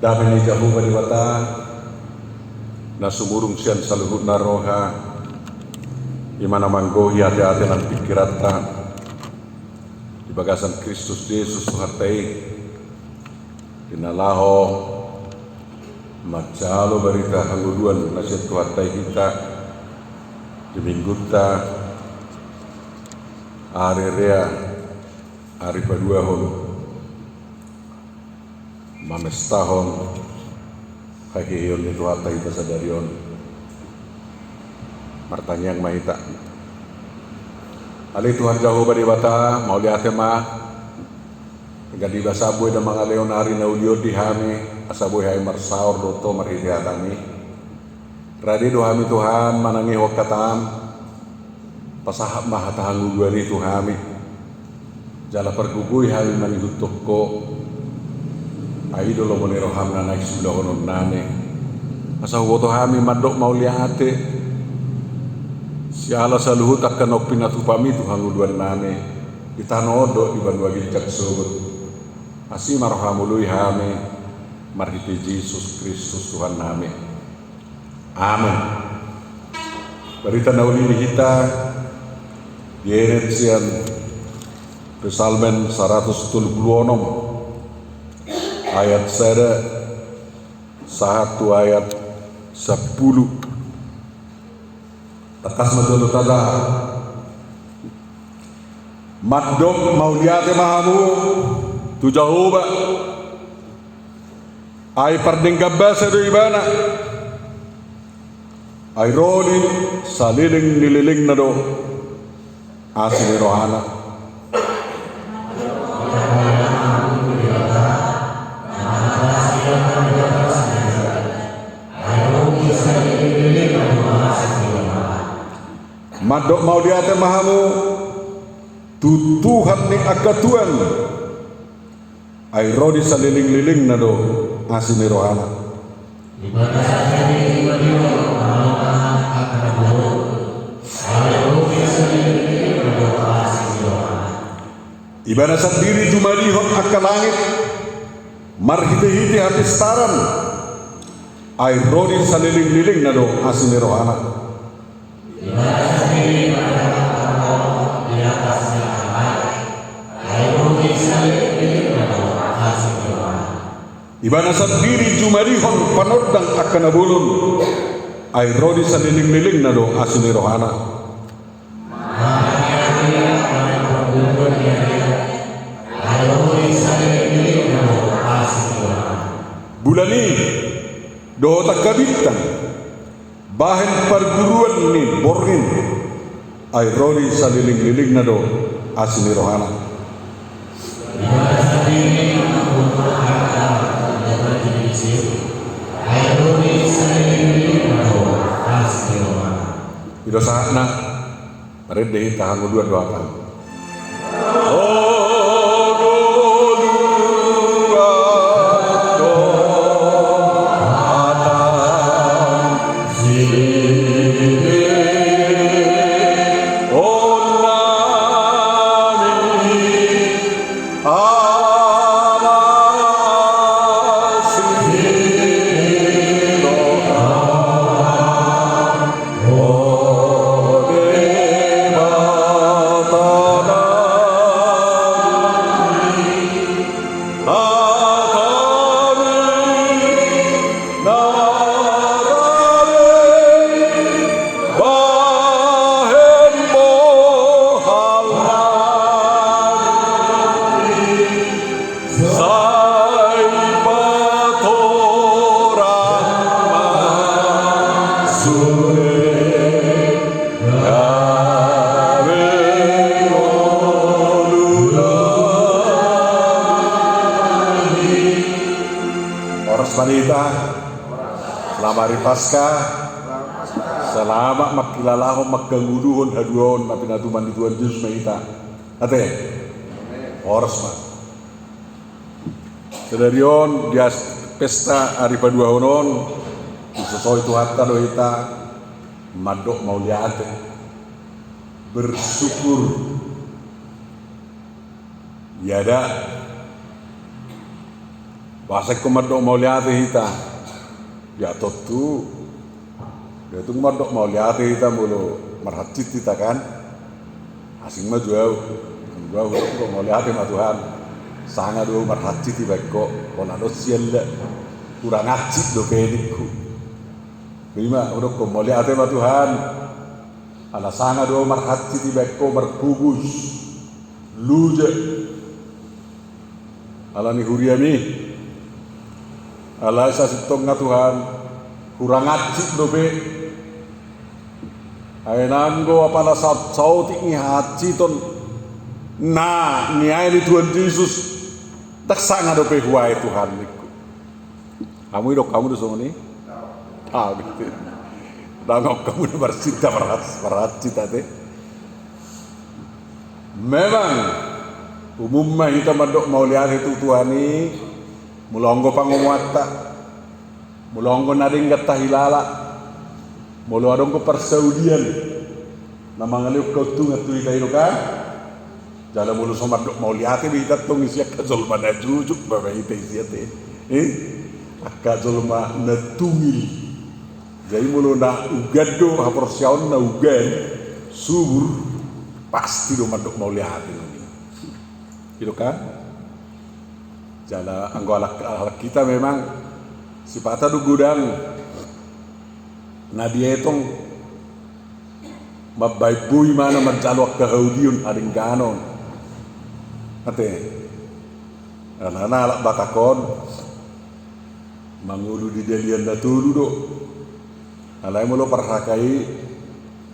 Dami ni jahu bariwata na sumurung sian saluhut na roha imana manggohi hati-hati nan pikirata di bagasan Kristus Yesus hartai dinalaho macalo barita hanguduan nasihat hartai kita di mingguta hari rea hari padua hon mamestahon kahiyon itu hatai basadarion martanyang mahita ali Tuhan jauh bari bata mau lihat mah gadi basaboy da mga leonari na ulio di hami asaboy hay marsaor doto marihiatami radi do hami Tuhan manangi wakatam pasahap mahatahang ugwani Tuhami jala perguguy hami manigutok ko ay idolo mo ni roham na naik sudah konon nane asa huwoto hami madok mauliate si ala saluhut akan opinatupami Tuhan uduan nane itanodo di banduagi caksobut asi marhamului hami marhiti Yesus Kristus Tuhan name amin. Berita nauli kita Yerensian Pesalmen 176 ayat 1 ayat 10 takas madolo tada madok mauliate mahamu tu jahoba ay pardinggabasa do ibana ay roli saliling nililing na do asli rohana madok mau diate mahamu tutuhan ni akatuan ay rodi saliling-liling na do asli rohana ibadah sendiri jumalihon akan langit marhite-hite hati staran ay rodi saliling-liling na do asli rohana ibadah sendiri jumalihon panodang akan abulun ay rodi saliling-liling na do asli rohana bulani doho takabitang bahan perguruan ni borgin ay rodi saliling-liling na do asli rohana ida saatna redeh tahan dua doakan selamat hari Paskah selamat makilalahon magkanguduhon haduon na pinatuman ni Tuhan Yesus mahita ate oras ma sedarion dia pesta hari padua honon isosoy tuhatta do ita madok mauliate bersyukur yada Bahasa komando mau lihat kita, ya tentu, dia tu komando mau lihat kita mulu merhati kita kan, asing mah jauh kok mau lihat sama Tuhan, sangat dulu merhati tiba kok, kalau ada sial kurang acik do pedikku, bima udah kok mau lihat sama Tuhan, ala sangat dulu merhati tiba kok berpugus, luja, ala ni huriami. Alai sa sitong nga Tuhan kurang acik dobe ay nanggo apala sa sautik ni haci ton na ni ay ni Tuhan Yesus taksa nga dobe huway Tuhan niku kamu idok kamu doon ni gitu dangok kamu na bersita berat te memang umumnya kita madok mau lihat itu Tuhan ni mulonggo pangumuata, mulonggo naring gata hilala, mulu adong ko persaudian, namang aliw kau tu ngatu ikayo ka, jala mulu somadok mau lihat ini kita tong isya kazolma na jujuk babai ite isya te, kazolma na tungil, jadi mulu na ugado haporsyaon na ugan subur pasti do madok mau lihat ini, gitu kan? Jala anggota kita memang sifatnya du gudang nah dia itong mabaybui mana menjalwak kahaudiun haring ganon ate anak-anak batakon mangulu di delian datulu do alay mo lo parhakai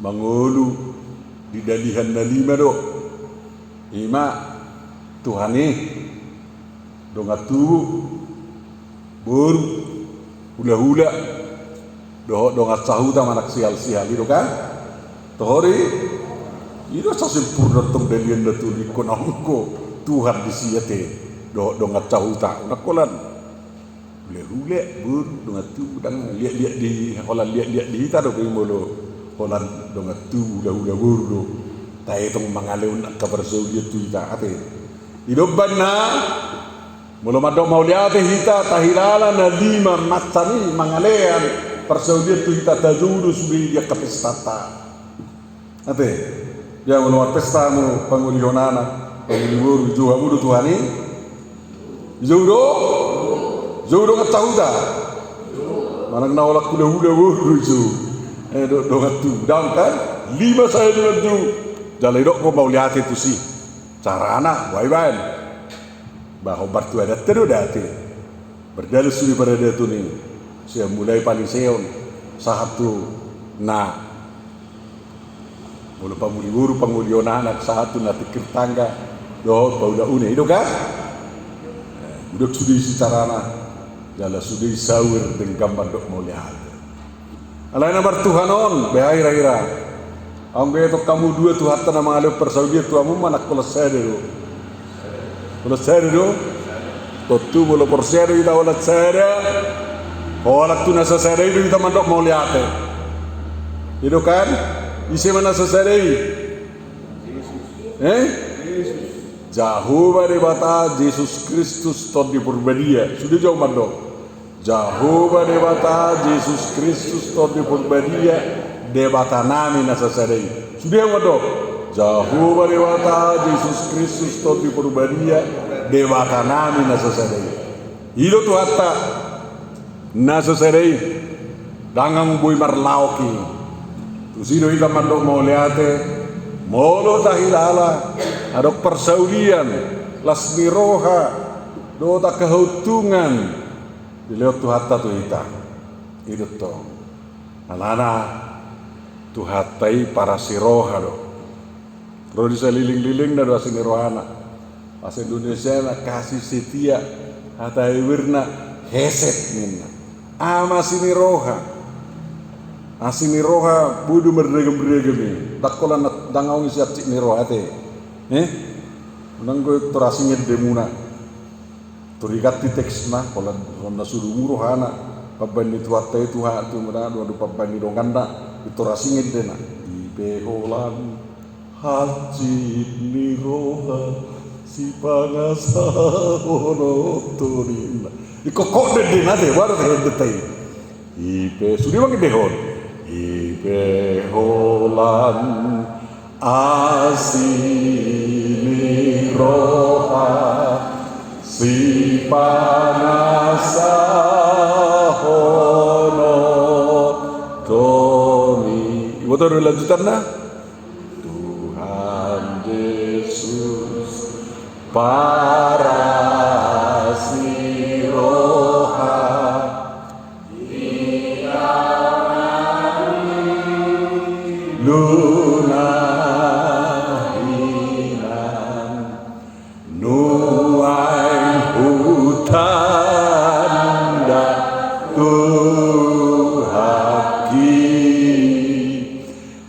mangulu di dalihan na lima do ima Tuhani dongatu baru hula-hula dongat sahuta manak sial-sial itu kan tohori itu sempurna tong dalian datuli konongko Tuhan disiate dongat sahuta unakolan hula-hula baru dongatu dan lihat-lihat di holan lihat-lihat di hita do molo holan dongatu hula-hula baru tae tong mangaleun kabar saudia tu hita ate hidupan na mula madok mau lihat hita tahilala na lima matani mangalean persaudian tu hita tajudu subi dia kapestata ate ya mula pesta mu pangulihonana pangulihuru juha mudu Tuhani judo ngatahuda manang nawalak kuda wuru ju do ngatu dang kan lima saya dengan tu jalai dok ko mau lihat itu sih carana waiban bahwa bartu ada terudati berdalil suri pada dia tu ni saya mulai paling seon satu na mula panguli panguliona anak satu na tikir tangga do pauda une itu kan udah sudah isi carana jala sudah sawir dengan gambar dok mau lihat alaina bartuhanon behaira-ira ambe to kamu dua tu hatta na mga persaudia tu amu manak kolosere do kolosere do totu bolo porsere ida wala sere wala tu nasa sere itu kita mandok mau lihat itu kan isi mana sere Jehovah Debata Yesus Kristus tot di Purbadia sudah jauh mandok Jehovah Debata Yesus Kristus tot di Purbadia Debata nami nasa sere sudah mandok Jehovah Debata Yesus Kristus tot di Purbadia Debata nami nasa sere hilo tu hatta nasa sere dangang boy marlauki tu sido ika mandok mau liate molo tahilala adok persaudian lasmi roha do tak kehautungan dilihat tu hatta tu ita itu to alana tu hatai para siroha do ro bisa liling-liling na do sinirohana pas Indonesia na kasih setia hatai wirna heset minna ama siniroha asiniroha budu merdegem-degem ni dakolan dangau isi acik niroha te nanggo torasingin demuna torigat ti teksna kolan ronna sudu murohana pabani tuatai tuha tu mena do pabani donganda torasingin dena di beholan haji niroha si pangasa ono torina Ikokok de nate baru teh detai. Ipe sudi bang dehon. Ipe holan asini roha si panasa hono tomi. Ibu tahu lanjutan na? Tuhan Yesus parasi roha lunahinan nuai hutanda tuhaki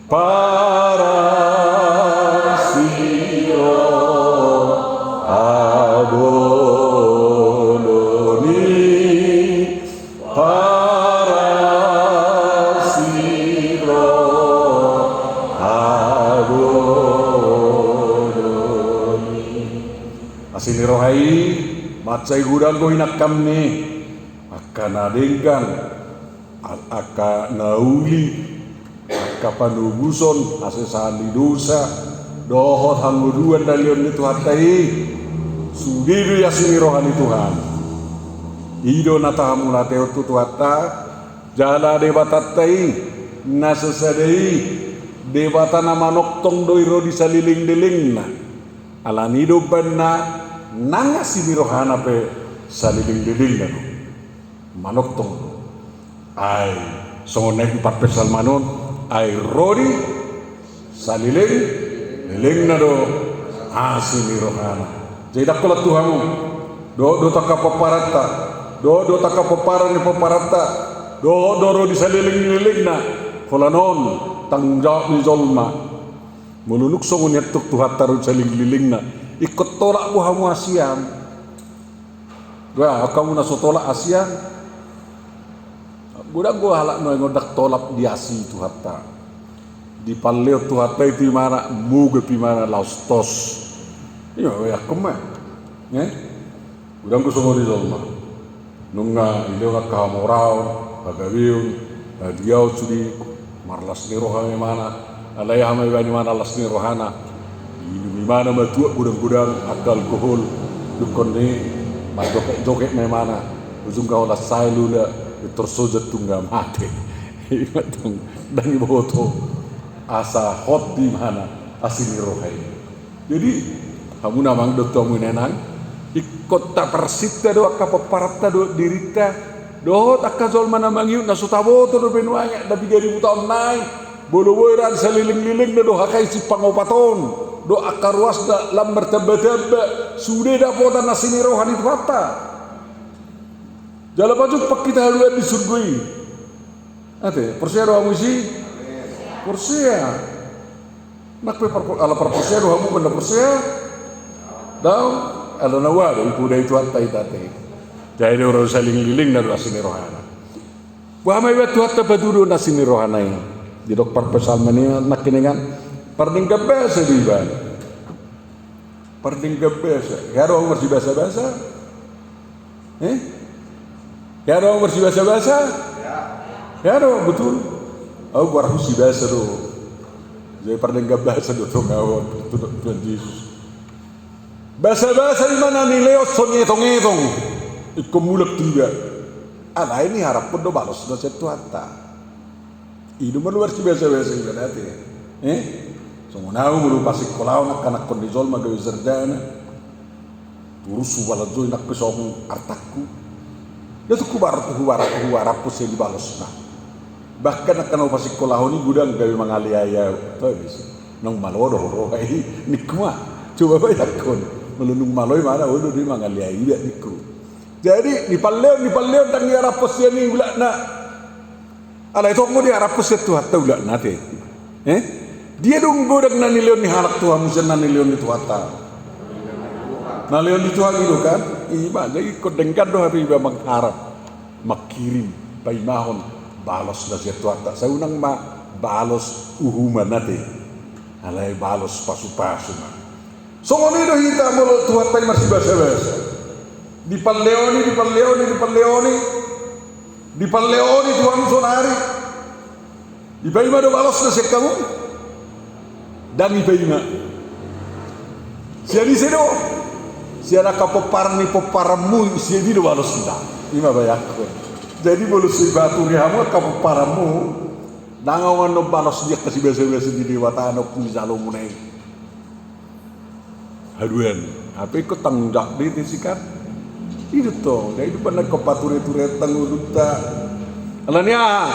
parasiro aboloni parasiro asini rohai macai gudang ko hinakam ni akan adenggang aka nauli aka panubuson asesahan di dosa dohot hanguduan dalion itu hatai sudiru asini rohani Tuhan ido natahamu nateo tu tuhata jala debatatai nasesadei debata nama noktong doiro di saliling-diling na alani doban na nanga sini rohana pe saliling-diling na manoktong ay songonek 4 pesal manon ay rodi saliling-diling na do sini rohana jadi dakola Tuhanmu do taka paparata do taka paparan ni paparata do rodi saliling-diling na kolanon tanggung jawab ni zolma mulunuk songon yatuk tuhat taruh saling-liling na ikut tolak buhamu asian gua kamu naso tolak asian gua halak no ngodak tolak di asi tuhata di paleo tuhata itu mana muge pimana laustos iya ya kemah gua songon di zolma nunga ileo kahamorau kagawiun diau sudi marlas ni rohana mana alai hamai bani mana las ni rohana ini mana matua gudang-gudang akal alkohol dukon ni joget mana ujung kau las sai lula tersojat tunggal mati ibatung dan iboto asa hot di mana asini rohai jadi kamu namang dokter menenang ikut tak persita do akapaparata do dirita do takazol mana mangiu nasutabo to do benuanya da 3000 tahun naik bolo-boiran seliling-liling do hakai si pangopaton do akarwas da lamber tebe-tebe sudah dapotan nasini rohani fata jala baju pak kita haluan di surgui ate persia do amusi persia nak pe ala persia do hamu benda persia daun ala nawado ipu dai tuatai tate jadi orang saling-liling na do asini rohana wa mai watu hatta badudo nasini rohana di dokter pesal mani nak kiningan parding gabasa di ban parding gabasa karo umur si basa-basa karo umur si basa-basa karo betul aku harus si basa do jadi parding gabasa do to ngawon Tuhan Yesus basa-basa di mana nilai sonyetong-etong ikumulak tiga ala ini harap pun do balos do setuata idu luar biasa-biasa juga nanti Songonau mulu pasik kolau nak kanak kondizol magawi zerdana turusu balazo nak pesong artaku itu kubar rapus yang dibalos nah bahkan nak kanau pasik kolau ni gudang gawi mangaliaya tuh bisa nong malodo rohai nikma coba bayar kon melunung maloi mana udah di mangaliaya dia niku jadi di palleon tang dia rapus yang ni ulah nak ala itu mau dia rapus itu hatta ulah nate dia dong godang nanilion ni harak Tuhan musen nanilion itu hatta nalion itu hal itu kan iya jadi kau dengkan doh tapi iba mengharap makirim pai mahon balos das itu hatta saya unang ma balos uhuman nate alai balos pasu-pasu mah songoni doh hita mulut Tuhan pai masih basa-basa Dipalleoni Tuhan sonari. Ipaima do balos na kamu. Dan ipaima. Siya di sedo. Siya nakapaparni poparamu siya di do balos na. Ima bayako. Jadi boleh si batu rihamu kapaparamu. Nangawan no balos dia kasi biasa-biasa di dewata no misalo munai. Haduan. Apa ikut tanggung jawab di tisikan? Itu toh, dari itu pernah kepature-ture tangguduta. Alanya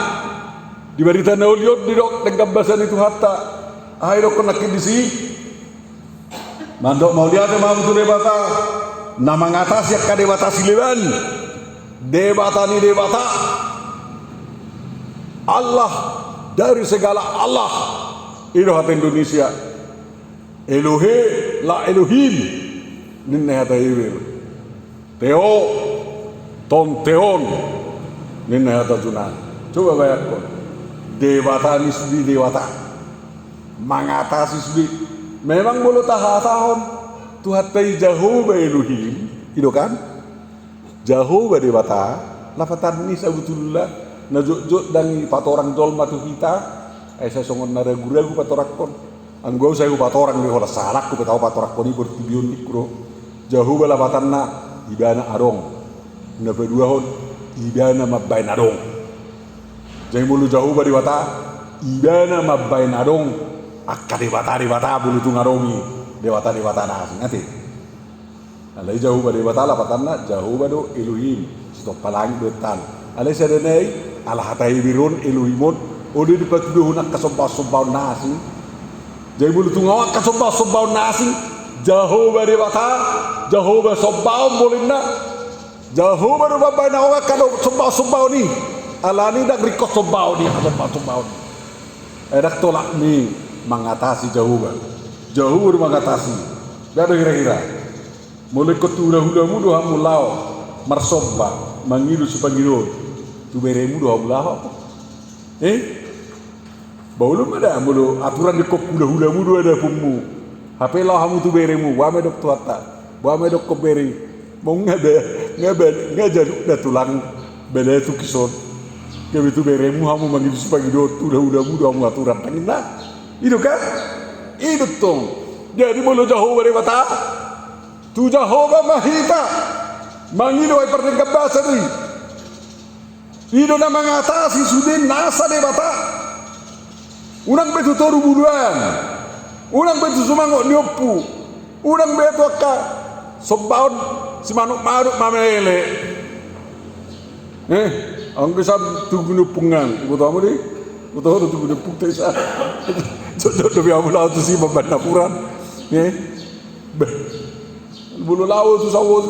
di berita nauliot di dok dengan bahasan itu hatta. Ahai dok kena kidisi. Mandok mau lihat mau tu debata. Nama ngatas ya ka debata sileban. Debata ni debata. Allah dari segala Allah. Itu hati Indonesia. Elohe la Elohim. Ninne hata iwil. Teo, ton teon, nina hata tunan. Coba bayangkan, dewata nisbi dewata, mengatasi nisbi. Memang mulut tahun, Tuhan tei jauh Elohim, itu kan? Jauh dewata, lafatan ini sebetulnya najuk dan patorang jol matu kita. Saya songon nada guragu patorakon. Anggau saya patorang di hola sarak ku petau patorakon ini bertibiun mikro. Jauh lafatan na. Ibana arong, na berdua hon, ibana mabain arong. Jangan mulu jauh bari wata, ibana mabain arong, akka dewata bulu tung arongi, dewata nasi nanti. Alai jauh bari wata lah patanna jauh bado Elohim, stop palang betan. Alai sadanai, Allah hatai birun Elohimon, odi di patuduh nak kasombau nasi. Jangan mulu tung awak kasombau nasi. Jehovah dewata, Jehovah sombau bolehna, Jehovah rubah na orang kalau sombau ni, alani dak rikot sombau ni, sombau ni. Edak tolak ni mengatasi Jehovah mengatasi. Dah kira-kira. Mulai keturah-hulamu doa mulau, marsomba, mangilu supangilun, tu beremu doa mulau. Baulum ada mulu aturan di keturah-hulamu doa ada pemu. HP lah kamu tu beremu, wame dok tuata, wame dok keberi, mau ngajaluk dah tulang, bela tu kison, kebetu beremu kamu manggil supaya tu dah kamu aturan tangin lah, itu kan, itu tong, jadi mulu jauh dari mata, tu jauh mahita, manggil wai pertengkap bahasa ni, itu nama ngatasi sudah nasa dari mata, unang betu toru buluan. Urang betu sumangok nyopu, urang betu akka sobaun si manuk maruk mamele. Ang bisa tunggu nupungan, ibu tahu ni, ibu tahu tunggu nupung tesa. Jodoh demi amulah tu si babat napuran, bulu laut tu sawos,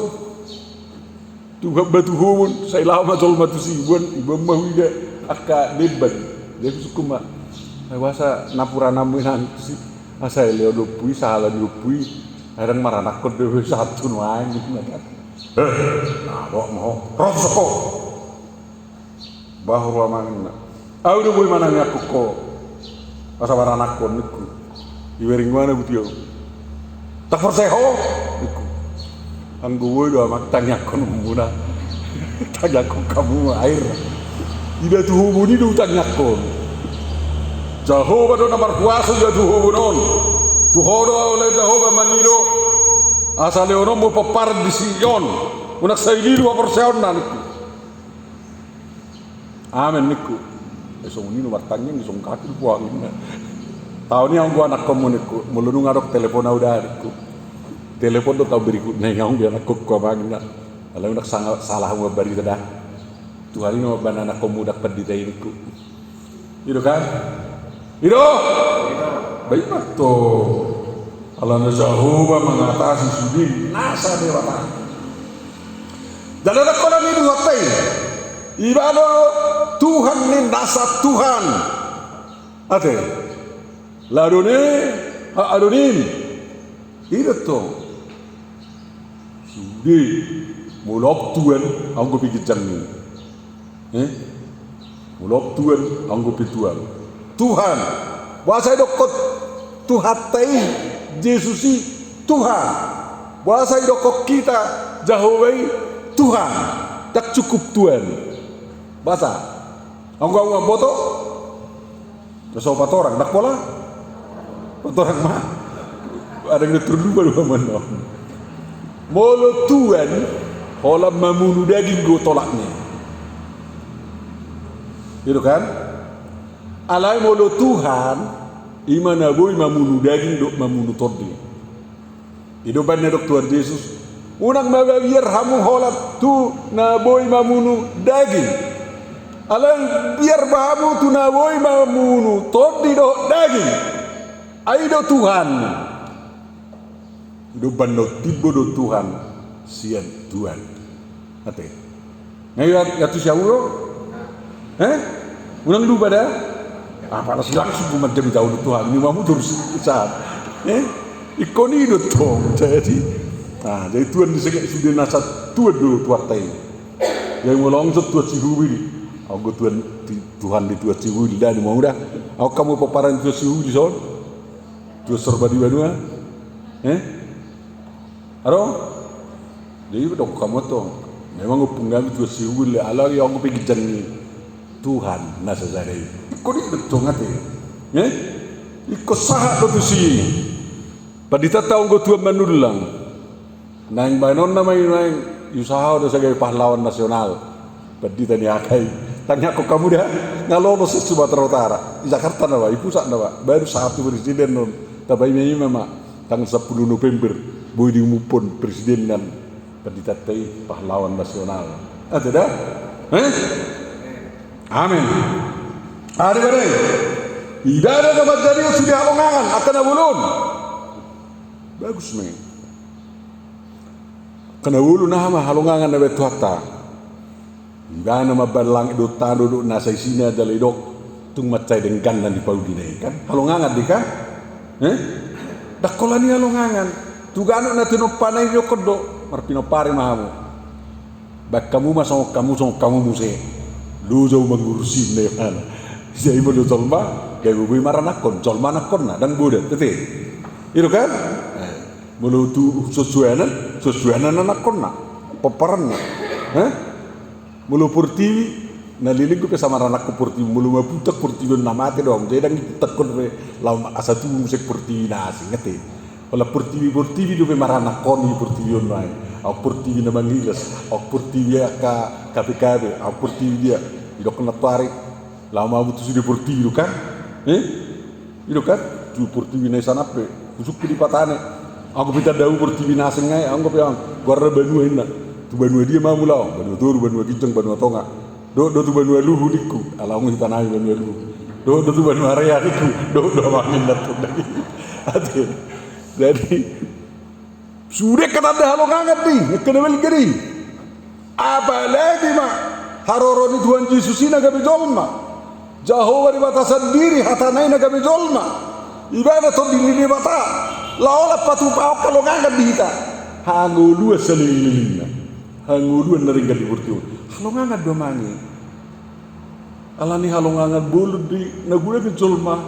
tu batu hubun, saya lama jol matu si ibu mahu dia akka debat, dia sukuma, wasa napuran namunan si. Asal leo dupui sahala dupui erang maranak ko dewe satu nuan gitu kan nah mau rosoko bahwa mana au do boy mana aku ko asa maranak ko niku iwering mana butio tak perseho niku anggo boy do amat tanya ko numuna tanya ko kamu air ida tu hubuni do tanya ko Jehovah do nomor kuasa dia Tuhan oleh Jehovah mangido asal leono mo papar di Sion unak sailiru aporseon niku amen niku esong nino martanya ngisong kaki buang tahun ni ang gua anak kamu niku mulunung arok telepon udah niku telepon do tau berikut nih ang gua anak kok bangna kalau unak salah mo bari dah Tuhan ini bana anak kamu dak peditai niku itu kan itu baik betul. Allah Jehovah mengatasi sudi nasa dewata. Dalam koran ini watai ibadah Tuhan ni nasa Tuhan. Ate ladone adonim itu sudi mulok Tuhan anggo pikir jangan mulok Tuhan anggo pituan Tuhan, bahasa dokot Tuhan tei Yesusi Tuhan, bahasa dokot kita Jehovah Tuhan, tak cukup Tuhan. Bahasa, anggo boto, so orang, dak pola, orang mah, ada yang terlupa dua mana. Molo Tuhan, holam membunuh daging go tolaknya, gitu kan? Alai molo Tuhan, imana boy membunuh daging dok membunuh todi. Hidupannya dok Tuhan Yesus. Unang magabiar hamu holat tu na boy mamunu daging. Alang biar bahamu tu na boy mamunu todi do daging. Aido Tuhan. Hidupan do tibo do Tuhan sian Tuhan. Ate. Ngayat yatu syaulo? Unang lu pada? Apa lah langsung macam jauh do Tuhan. Ni mamu terus saat. Ikoni do tong jadi. Nah, jadi Tuhan disegak sudah nasat Tuhan dulu tuatai. Yang melong Tuhan Cihuli. Aku Tuhan di Tuhan Cihuli dah mau dah. Aku kamu paparan Tuhan Cihuli son. Tuhan serba di Banua. Aro? Jadi betul kamu tu. Memang aku penggami Tuhan Cihuli. Allah yang aku pergi jani Tuhan nasa jadi. Kau ni betul ngati. Ikut sahat tu si. Padita tahu aku Tuhan menulang. Nang banon na may usaha do sebagai pahlawan nasional. Padi tani akai. Tanya ko kamu dah ngalolos sa Sumatera Utara. Di Jakarta na ba? Ipusat na ba? Baru satu presiden non. Tabay may mama tang 10 November boy diumupon presiden dan padi tatay pahlawan nasional. Ada dah? Amin. Hari bare. Ibadah dapat jadi sudah halongan akan abulun. Bagus men. Kena ulu nama halongangan na betu hatta. Ibana mabalang do tando do nasa isina dalidok tung macai denggan dan di pau dinai kan. Halongangan di kan? Dakolani halongangan. Tugano na tino panay yo kodo marpino pare mahamu. Bak kamu masong kamu muse. Lu jauh mengurusin na yana. Saya ibu do tolma kay bubi maranakon tolma nakon na dan budak tete. Itu kan? Mulu tu sesuaian anak kona paparan mulu purtiwi naliling ko sama anak ko purtiwi mulu maputak purtiwi namate dong jadi dang putak ko lawan asatu musik purtiwi nasi ngete wala purtiwi do marana koni purtiwi onai au purtiwi na mangilas au purtiwi ka KPKB au purtiwi dia idok na tarik lama butuh sudah purtiwi kan itu kan tu purtiwi na sanape kusuk di patane. Aku pinta daun pertiwi naseng ngai, aku bilang guarda Banua ina, tu Banua dia mau mulau, Banua toru, Banua kijang, Banua tonga, do tu Banua luhu diku, ala aku kita naik Banua luhu, do tu Banua area diku, do makin datang lagi, jadi sudah kata ada halongangan nih, kena belgeri, apa lagi mak, haroroni Tuhan Yesus ini kami jolma, jauh dari batasan diri, hatanai kami jolma, ibadah tu di bata. Laola patu pau kalau ngangkat dihita hangu dua selilingna hangu dua neringkat di burtiu halongangan dua mangi alani halongangan bulu di nagula ke jolma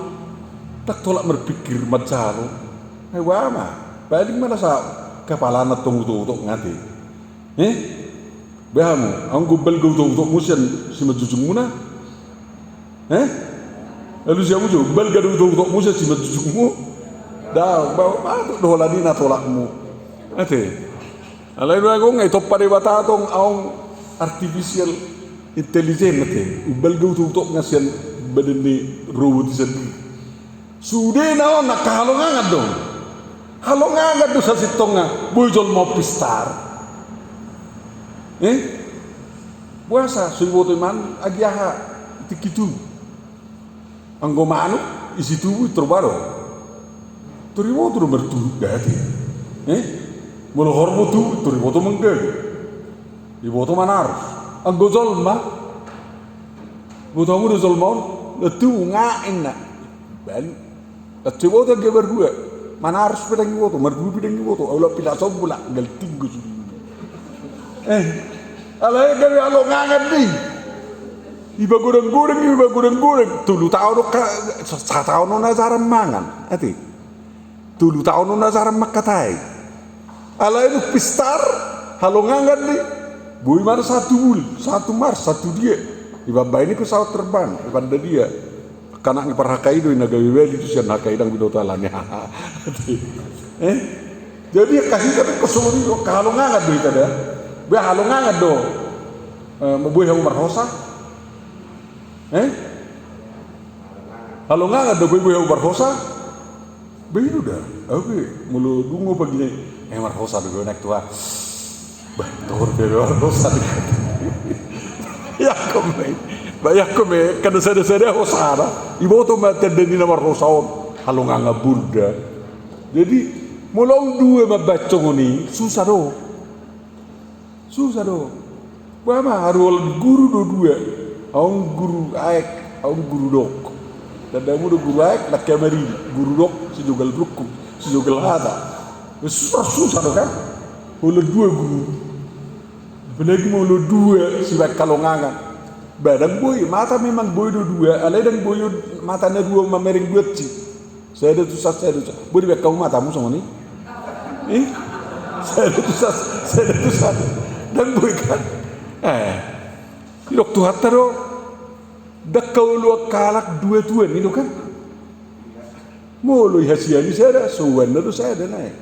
tak tolak berpikir macaro wama paling mana sa kepala na tunggu ngati behamu anggo bel tunggu musian si majujung muna lalu siapa jo bel tunggu musian si majujungmu dah bawa tu dola dina tolakmu ate alai dua ko ngai top pare bata tong aung artificial intelligence ate ubal go tu tok ngasian badeni robot sendiri sudah na halongangan dong halongangan do sa sitonga bujol mo pistar puasa suiboto man agiaha tikitu anggo manu isi tubuh terbaro turiwo tu bertu gati mulu hormo tu turiwo tu menggel iwo tu manar anggo zolma botamu do zolma tu ngain na ben atiwo tu ge berdua manar pedang iwo tu merdu pedang iwo tu aula pila sobula gal tinggu su alai gawe alo ngangan di iba goreng tulu tahu ka sa tahu nona cara mangan ati tulu tahun nuna cara makatai ala itu pistar halongangan di Bui mana satu Mars, satu dia. Ibaba ini pesawat terbang, pada dia. Kanak ni parhakai do inaga wiweli tu sian hakai dang bido talanya. Jadi kasih tapi kesumuri kalau ngangat do ita dah. Be halo ngangat do. Mabuhay ang marhosa. Halo ngangat do buhay ang marhosa. Begitu dah. Oke, mulu dungo pagi ni. Marhosa do naik tua. Betul dia marhosa. Ya kome kada sada hosara ibo to matende ni na marhosaon halonga nga Buddha. Jadi mulong dua mabaco ngoni susah do bama harul guru do dua aung guru aek aung guru dok dadamu do guru aek nak kamari guru dok sejogal ruku sejogal hada susah do kan holo dua guru belagi mau lo dua sibat kalongangan badang boy mata memang boy dua alai dan boy mata na dua mamering dua ci saya ada susah boy di kau matamu sama ni saya ada susah dan boy kan dok tuhat taro dak kau lu kalak dua ni do kan mulu hasiani saya ada suwan do saya ada naik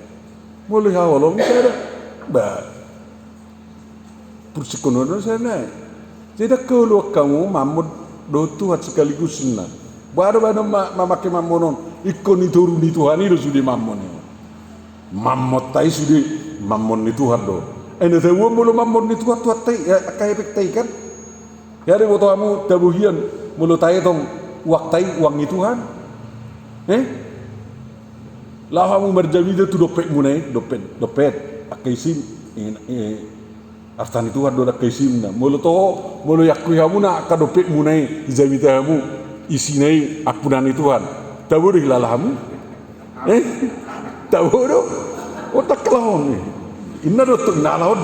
mulu hawalong saya ada ba persikono saya naik. Jadi kalau kamu mamut do Tuhan sekaligus na. Baru memakai mamonon ikon itu runi Tuhan itu sudah mamon. Mamot tai sudah mamon itu Tuhan do. Ene tahu mulu mamon itu Tuhan tai kayak tai kan. Ya ada waktu kamu tabuhian mulu tai tong waktai uang itu Tuhan. Lah kamu berjami itu dopet munai dopet akai sim Artan itu ada kaisimna mulu yakku hamuna kadopek munai izamita hamu isinai akunan Tuhan tahu dah lalamu tahu do otak kelahon inna do tu nalao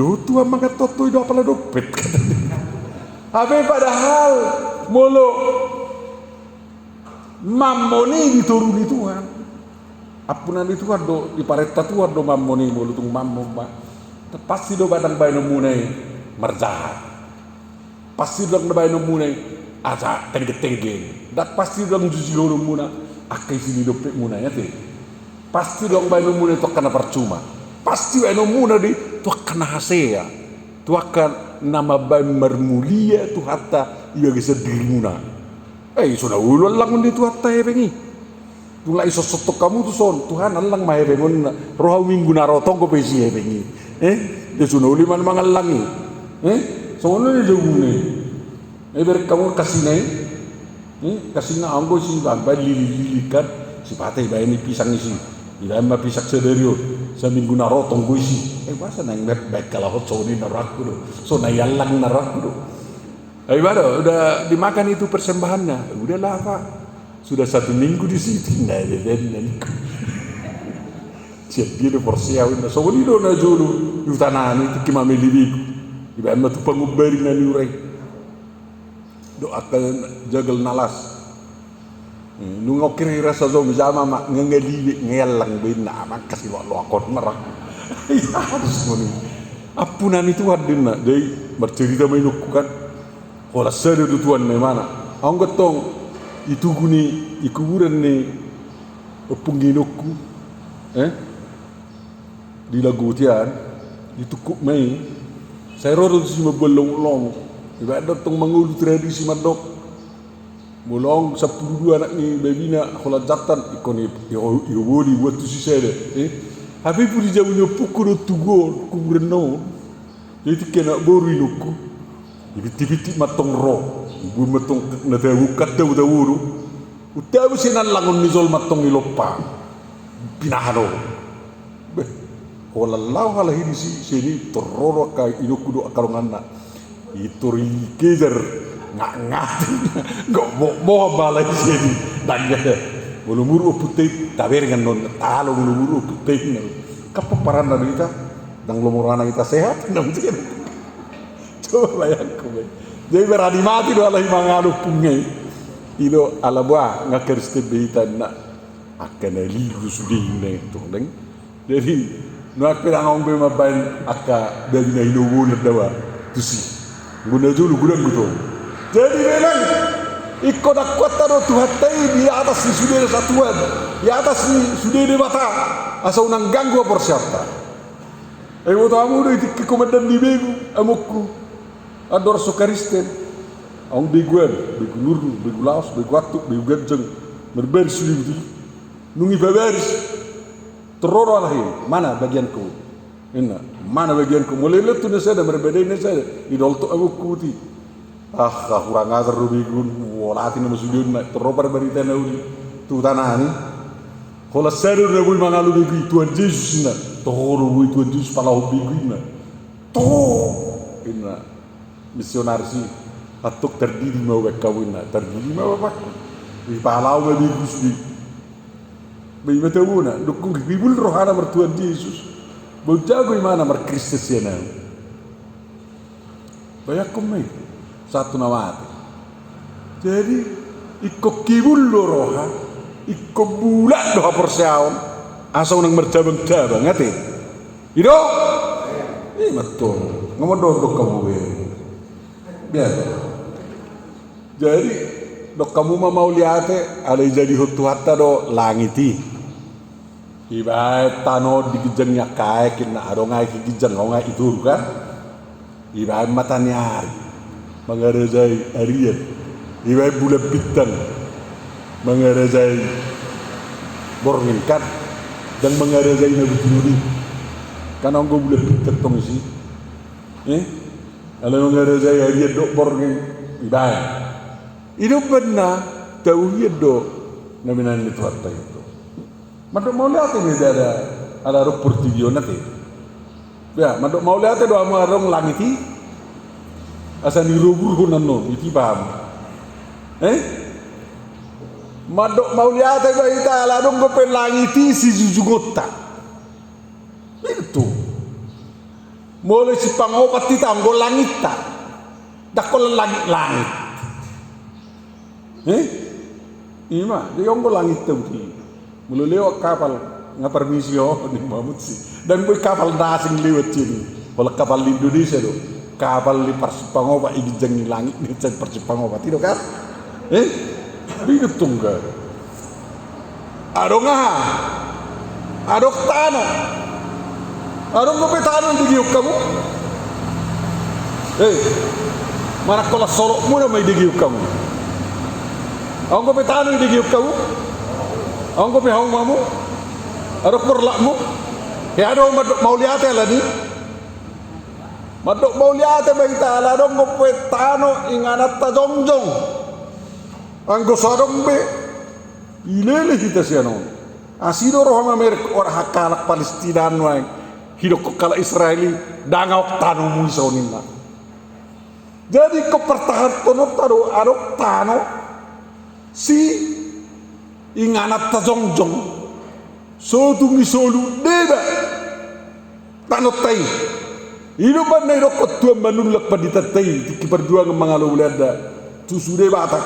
do Tuhan mangat toto do apala dopet habe padahal mulu mamoni dituruni Tuhan apunan Tuhan do di pareta Tuhan do mamoni mulu tung mammo pasti do badang bayi munai merjahat pasti do bayi munai aja tengge dak pasti do juji do muna akai sini do pek munai ate pasti do bayi munai to kana percuma pasti bayi muna di to kana hasea to akan nama bayi mermulia tu hatta iya gesa dirmuna sudah ulun lang di tu hatta ya bengi tu la iso sotok kamu tu son Tuhan lang mahe bengon roh minggu narotong ko pesi ya bengi dia sudah uliman mangalangi soalnya dia jauh ni kamu kasih na anggo si bamba lilikan si patay ba ini pisang isi tidak mah pisak sederio sa minggu narotong ko isi masa nang baik kalau so ni narak do so na yalang narak do baru udah dimakan itu persembahannya udahlah Pak sudah 1 minggu di situ nah siap dia porsiawin so ni do na julu yutanani tu kimame libiku iba amma tu pangubari na niurai do akan jagal nalas nungokiri rasa zo mijama mak ngengeli ngelang bina mak kasih lo akon merak harus moni apunan itu hadina dei bercerita mainuku kan kola sere du tuan ne mana ang gotong itu guni ikuburan ne opungginokku di lagu tian ditukuk mai saya roro si mabelong-long iba datang mangulu tradisi madok bolong 12 anak ni babina khola jatan ikoni yo woli buat tu si saya tapi pun dia jauhnya pukul tugo kuburan no jadi kena boru inuku ibiti matong ro ibu matong na tawu kadda udawuru utawu sinan langon nizol matong ilopa pinahano Walau hal ini sini terorok kay inukudo akarungan na itori kejar ngat nggak balai sini dagda mulumuru putih taber dengan non talo mulumuru putih kapaparan na kita dang lumurana kita sehat na mungkin coba bayangkan jadi berani mati do alai mangalo pungai ilo alabwa ngakerste beita na akan liru sudih ne to deng jadi Nuak pirang ong be mabain aka dari na hinowo na dawa tusi guna dulu guna gitu. Jadi memang ikut kuat taruh Tuhan di atas ni sudah satuan, di atas ni sudah di mata asal unang ganggu persiapta. Waktu kamu udah di komandan di begu amokku ador sokaristen, ang beguan, begu nurnu, begu laos, begu waktu, begu ganjeng, berbaris sudah nungi berbaris. Teroro alahin, mana bagianku? Ina, mana bagianku? Mulai letu nasiada berbeda nasiada. Idol tu aku kuti. Kurang ajar rubigun, walati nama sudiun nak teropar berita naudi. Tu tanah ni. Kalau seru nabi mangalu begi Tuhan Yesus na. Toro bui Tuhan Yesus palau begi na. Ina misionar si atuk terdiri mau kawin na terdiri mau apa? Di palau begi Gusti. Bayi tahu na, dukung bibul rohana bertuan Yesus. Bau jago mana Kristus ya na. Banyak komai satu nama. Jadi ikut kibul roha, ikut bulat doa persiawan, asal nang bercabang-cabang ngati. Ido, ini betul. Ngomong dok kamu biar. Jadi dok kamu mau lihat ada jadi hutu hatta do langiti. Ibai tano digijengnya kaya kena arongai gijeng ngai itu kan. Ibai matanya mengarezai arian. Ibai bulan bintang mengarezai borngin kan dan mengarezai nabi tinuri. Kan anggo bulan bintang tong isi. Kalau mengarezai arian dok borngin ibai. Itu benar tauhid do naminan itu harta itu. Madok mau lihat ini ada rupur video nanti. Ya, madok mau lihat doa marong langiti. Asa ni rubur hunano, itu paham. Madok mau lihat doa kita aladong gopen langiti si jujugota. Itu. Mulai si pangopat kita anggo langit tak. Dakol langit. Ima, dia anggo langit tu. Mulu lewat kapal nggak permisi ni Mahmud sih. Dan boy kapal dasing lewat sini. Kalau kapal di Indonesia tu, kapal di Persipangova ini jengi langit ni cek Persipangova tidak kan? Begitu tunggal. Adong adok tanah, adong kopetano di giuk kamu. Mana kalau solok muna may di giuk kamu. Ang kopetano di giuk kamu. Ang ko pihang mamu, arok perlakmu, ya ada madok mau lihat lah ni, madok mau lihat baita lah dong ko petano inganat ta jongjong, ang ko sarong be, ilele kita siano, asido roh Amerika orang hakalak Palestina nuai, hidup ko kala Israeli, dangau tano muisonin na. Jadi ko pertahan tono taro arok tano si inganat ta jongjong so tungi solu deba tanot tay ino ba na irokot tuan manulak paditatay tiki perjuangan mangalo ulada susude bata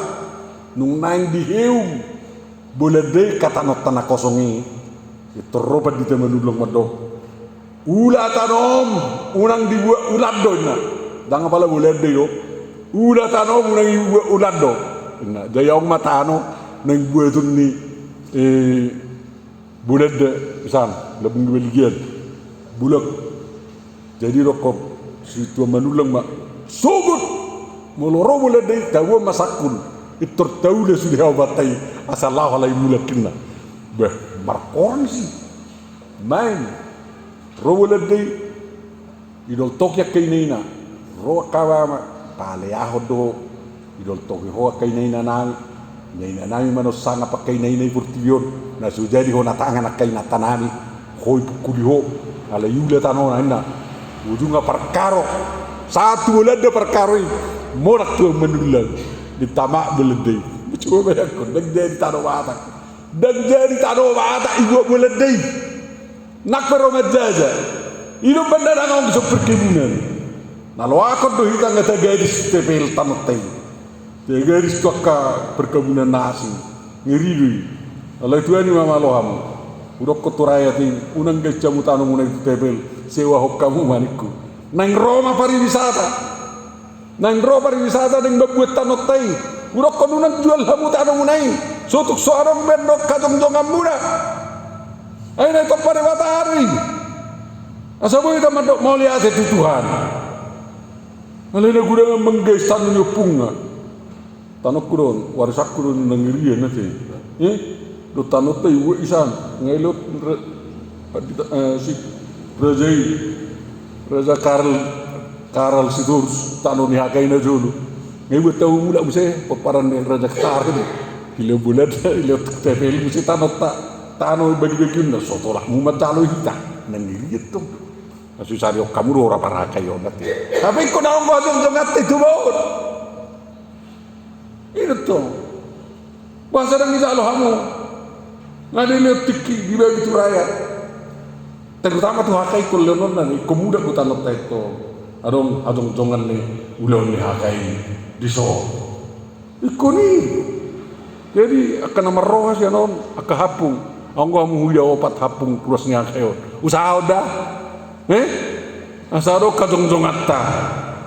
nung nang diheum bolade katanot tanah kosongi iterropat di manulak mado ula tanom unang dibuat ulado na danga pala bolade yo ula tanom unang dibuat ulado na jayong matano nang buat tu ni bulat pesan lebih belian bulak jadi rokok si tua manulang mak sobut meloro bulat deh tahu masakun itu tahu dah sudah abatai asal lah halai bulat kena markoran sih main ro bulat deh idol tokya kainina ro kawa pale ahodo idol tokya ho kainina nang Nai nami manos sanga pakai nai furtiyon na sujadi ho natangan nakai natanami hoi kuliho ala yula tanona ina ujunga perkaro satu belanda perkaro morak tu menulang ditamak belanda coba bayangkan dan jadi tanah watak ibu belanda nak peromajaja hidup benar orang bisa perkebunan nah lo aku tuh kita nggak gadis tepel tanah garis tuaka perkebunan nasi ngiri kalau itu ni mama lo kamu Udah koturaya ti unang gajamu tanong unang tebel sewa hokkamu maniku. Nang Roma pariwisata. Nang Roma pariwisata deng babuat tanot tai. Udah konunang jual hamu tanong unai. Sotuk soarong bendok kajong jongan muda. Ayo itu pada matahari. Asabu kita mandok mau lihat itu Tuhan. Malena gudang menggais tanong punga. Tanok kurun warisak kurun nangirian nanti. Do tanot tai wo isan ngailot si Raja Karl Sidurs tanong ni hakai na julu. Ngayon tahu mula mesti peparan yang Raja Karl ilo bulan ilo tepel mesti tanot tanong bagi-bagi na sotolah mumat calo hita nangirian tu. Asu sariok kamu ora parakai yo nanti. Tapi kau nak ngajong jongat itu baut. Itu tu. Bahasa orang kita loh kamu. Ngadili tiki di bagi tu rakyat. Terutama tu hakai kulenon nani kemuda ku tanot itu. Adong jongan ni ulon ni hakai diso. Ikoni. Jadi akan nama roh sih non akan hapung. Anggo amu huya opat hapung terus ni hakai. Usaha dah. Asaro kajong-jongatta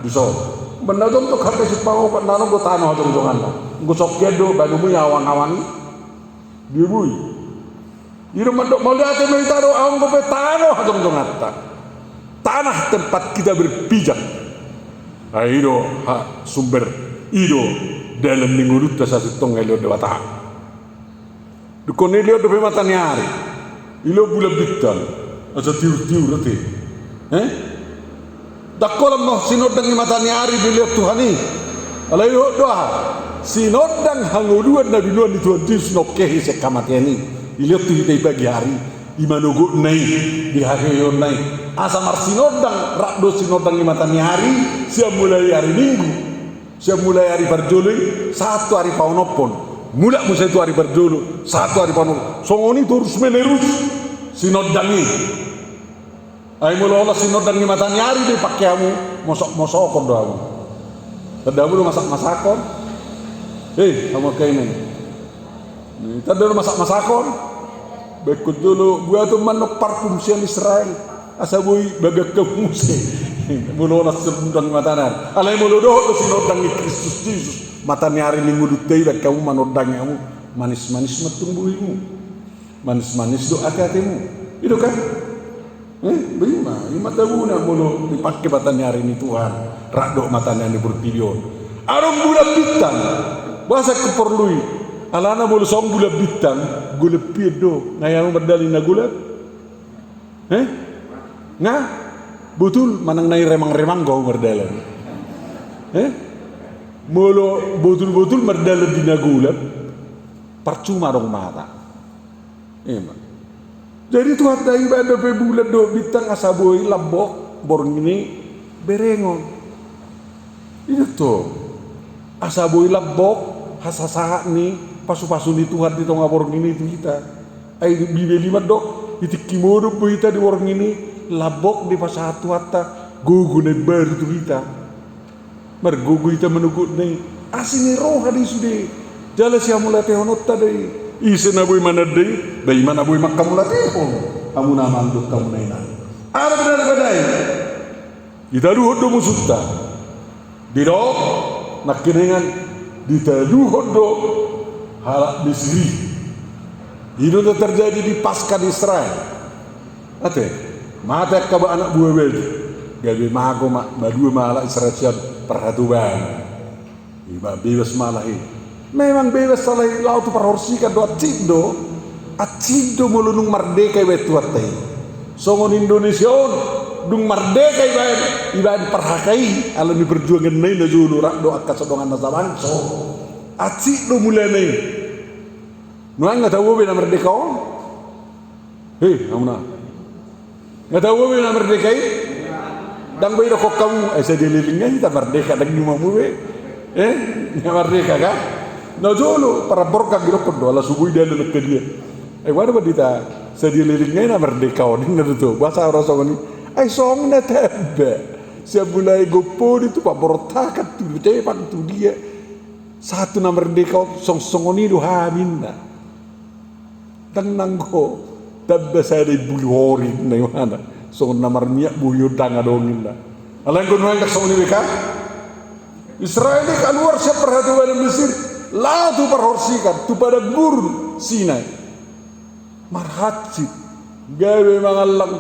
diso. Benadong to kate sipaw pat nanong go tano jong-jongan la. Go sok kedo banu mu awang-awangi. Dibui. Iro mandok maliate me taro awang go petano jong-jongatta. Tanah tempat kita berpijak. Airo sumber ido dalam mingurut sa sitong elo dewata. Dukone leo do matanyari. Ilo bulan bitan. Asa tiu-tiu rete. Dakolam no sinodang matani ari biliat Tuhani. Alayo doa. Sinodang hanguduan na binuan ni Tuhan Yesus no kehi sekamatiani. Iliat tu kita bagi hari. Imanogo nai di hari yon nai. Asamar sinodang rakdo sinodang matani hari. Siap mulai hari Minggu. Siap mulai hari Barjoli. Satu hari paunopon. Mula musa itu hari Barjolo. Satu hari paunopon. Songoni terus menerus sinodang ini. Ay mula Allah sinodang ni matani hari di pakyamu mosok-mosokon doamu. Tadamu lu masak-masakon. Kamu kainin. Tadamu masak-masakon. Bekut dulu gua tuh manok parfum siang Israel. Asabui bagak kemuse. Mula Allah sinodang matani. Alay mula doh sinodang ni Kristus Yesus. Matani hari minggu dutay bag kamu manodang kamu manis-manis matumbuhimu. Manis-manis do hati-hatimu. Itu kan? Bagaimana? Mata guna mulu dipakai matanya hari ini Tuhan. Rakdok matanya ini berpilion. Arong bulan bintang. Bahasa keperlui. Alana mulu song bulan bintang. Gula piedo. Ngayang berdali na gula. Nga? Betul manang nai remang-remang kau berdalan. Mulu betul-betul berdalan di nagula. Percuma dong mata. Emang. Jadi Tuhan dah ibadah bulan do bintang asaboi labok borong ini berengon. Itu tuh asaboi labok hasasaha ni pasu-pasu ni Tuhan di tengah borong ini itu kita. Ay bibeli madok itu kimodo kita di borong ini labok di pasatu hatta gugu na baru tu kita. Mergugu kita menunggu ni asini roh hadis sudah jelas yang mulai tehonot tadi. Isi nabuy manadai, bayi mana nabuy makamulati pun. Kamu nama andut kamu nainan. Ada benar badai. Kita luhut do musutta. Didok nak kenengan kita luhut do halak Misri. Itu terjadi di pasca di Israel. Ate, mata kaba anak buah bel. Gabi mago madua malak Israel siap perhatuan. Iba bebas malahi. Memang bebas salah laut perhorsikan do acido mulunung merdeka wetu atai. Songon Indonesia dung merdeka ibaen perhakai alami perjuangan nai na julu rak do akas dongan na zabanso. Acido mulai nai. Nuang ngata wo na merdeka on. Amuna. Ngata wo na merdeka i. Dang bay do kamu asa dililingnya kita merdeka dang nyumamu we. Merdeka kan? Na jolo para borka giro kondo ala subuh dia lelek ke dia. Mana badita sedia lilingnya na merdeka odin na tu bahasa orang songoni. Ay song na tebe. Siap mulai gopo itu pak borotakat tu tepak tu dia. Satu na merdeka song songoni do hamin na. Tang nanggo tabba sada bulu hori na mana so namar niya buyo danga dongin na alang ko nang kasong ni ka Israel keluar seperti dari Mesir la tu perhorsikan tu pada gurun Sinai marhatsi gawe mangalang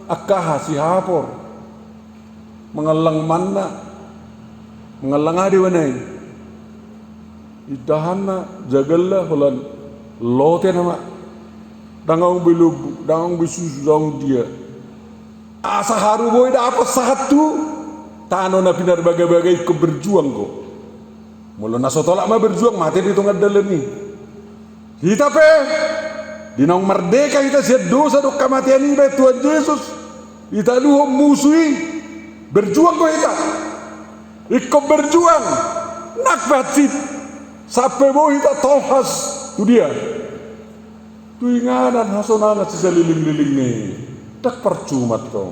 akaha si hapor mangalang manna mangalang adi wanay idahana jagalla holan lote nama dangang bilub dangang bisusu dangang dia asa haru boy da apa satu tano na pinar bagai-bagai keberjuang ko mula nasotolak ma berjuang mati di tengah dalam ni kita pe dinong merdeka kita siap dosa dok kematian ini baik Tuhan Yesus kita luho musuhi berjuang ko kita ikut berjuang nak batit sampai mau kita tohas tu dia tu inganan hasonana sisa liling-liling ni tak percuma to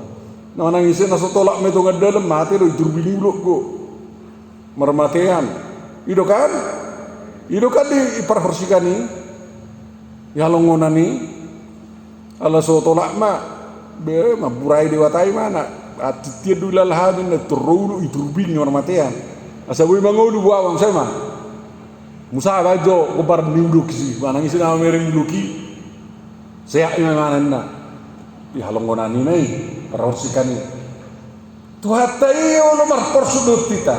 nah nangisin naso tolak me tongad dalam mati do idurbini ulok go mermatian ido kan di perhorsikan ni ya longonani ala so tolak ma be maburai dewatai mana atitia dulal hadin na turulu idurbini mermatian asabui mangolu bawang sama Musa bajo kobar niuluk si manangisin nama mereng luki saya mana na di halongonani nai perhorsikan ni tuhatai olo marporsudut kita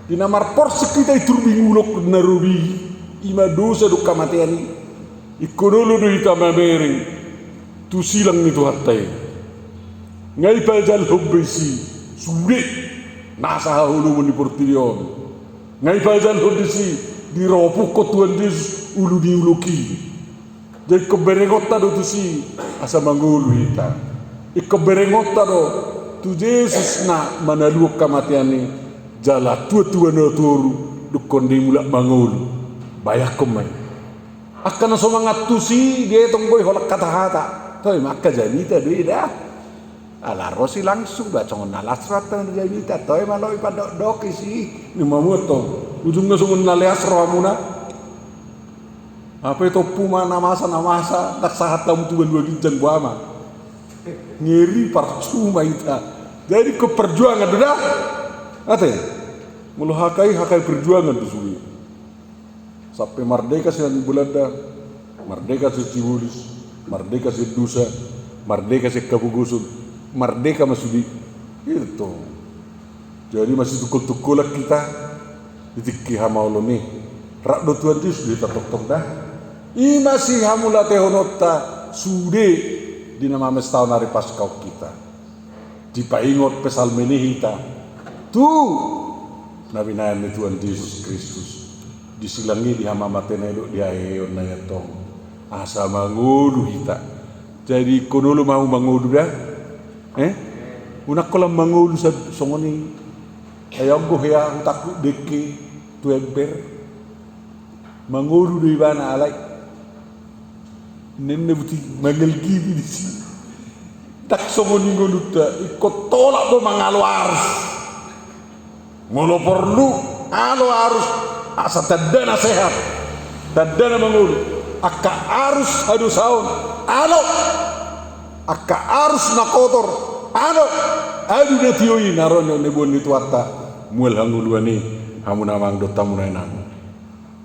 di namar porsi kita itu bingulok narubi ima dosa duk kamatian ikonolo do ita mabereng tu silang ni tuhatai ngai pajal hobbisi sude nasa hulu ni portirion ngai pajal hobbisi di ropuk ko Tuhan Yesus ulu diuluki jadi keberengota do tu si asa mangulu ita ikeberengota do tu Yesus na manaluok kamatian ni jala tua na toru dukondi mulak mangulu bayak kumai akan semangat tu si dia tonggoy holak kata-kata toy maka janita do ida ala rosi langsung bacongon nalasrat tan janita toy maloi padok doki si ni mamuto ujungnya sungun naleas ramuna apa itu puma namasa tak sahat tamu tuan dua ginjang buama ngeri percuma ita jadi keperjuangan dah ate mulu hakai perjuangan tu suri sampai merdeka si Belanda merdeka si Cibulis merdeka si Dusa merdeka si Kapugusun merdeka masih di itu jadi masih tukul-tukulak kita ditikki hamaulo nih rak do Tuhan Yesus ditatok-tok dah i masih hamula tehonota sude di nama mestahun hari Paskau kita dipaingot pesal menihita tu nabi nabi Tuhan Yesus Kristus disilangi di hama matena edok di aeon na yatong asa mangudu hita jadi konolo mau mangudu dah unak kolam mangudu sa songoni ayam go ya takut deke tu ember mangudu di bana alai nenne buti mangal gibi di sini tak songoni ngoluta ikut tolak do mangalo arus mulu perlu alo arus asa tadana sehat tadana mangudu akka arus adu saun alo akka arus na kotor alo adu na tioi narono nebon itu atta muel hanguluani hamu namang do tamu nainang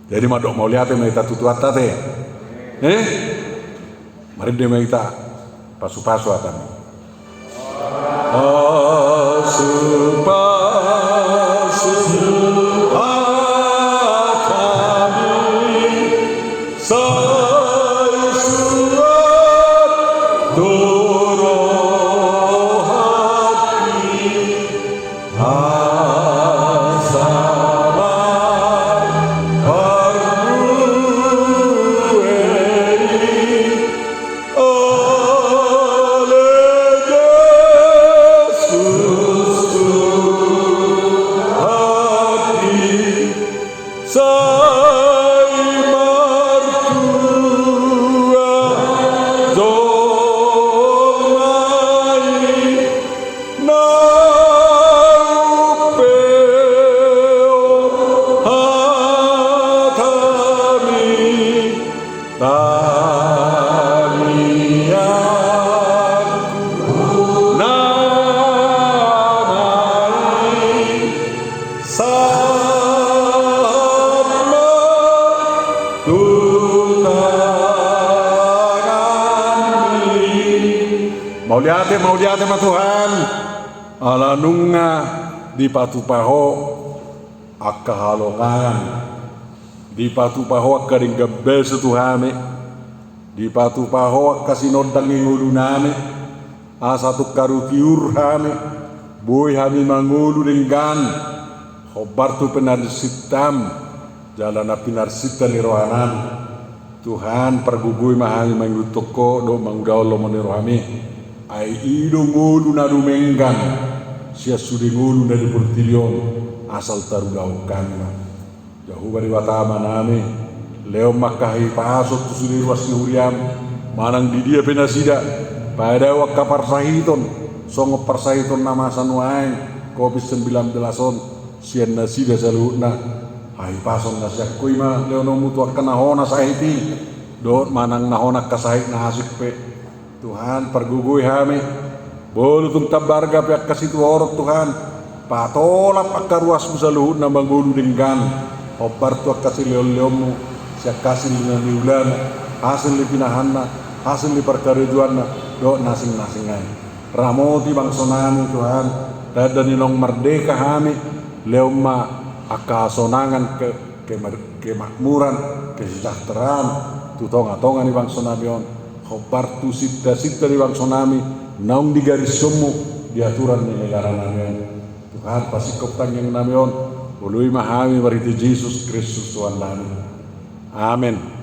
jadi madok mau lihat mereka tutu atta teh mari dia mereka pasu-pasu akan Tania Mauliate ma Tuhan. Ala nunga di patupaho akka halongan. Di patupaho akka ring gabbel Tuhame. Di patupaho akka sinodang ingulu name. Asatu karutiur hame. Boy hami mangulu dengan hobar tu penarsitam jalan pinarsita ni rohanan. Tuhan pergugui mahami mangutoko do mangudaulo mani rohami. Ai ido ngulu na dumenggan sia sudi ngulu na dipertilion asal tarudaukan jauh bari watama nami leo makahi pasot tu sudi ruas uriam manang di dia penasida pada wakka parsahiton songo parsahiton nama sanuain covid 19 sian nasida saluna hai pason nasyak kuima leo no mutu akana hona sahiti do manang nahona kasahit na hasik pe Tuhan pergugui hami bolu tung tabarga pihak kasih tu orot Tuhan patolap akar ruas musaluhut na mangulu dengan obar tu kasih leom-leommu siak kasih dengan diulan hasil li pinahanna hasil li perkarejuanna do nasing-nasingan ramoti bangsonami Tuhan dan inong merdeka hami leomma akasonangan kemakmuran kesejahteraan tutonga-tonga ni bangsonami on khobar tu sita-sita di bangsonami naung di garis semu di aturan ni negara namion Tuhan pasikop tangyang namion ului mahami bariti Yesus Kristus Tuhan nami amin.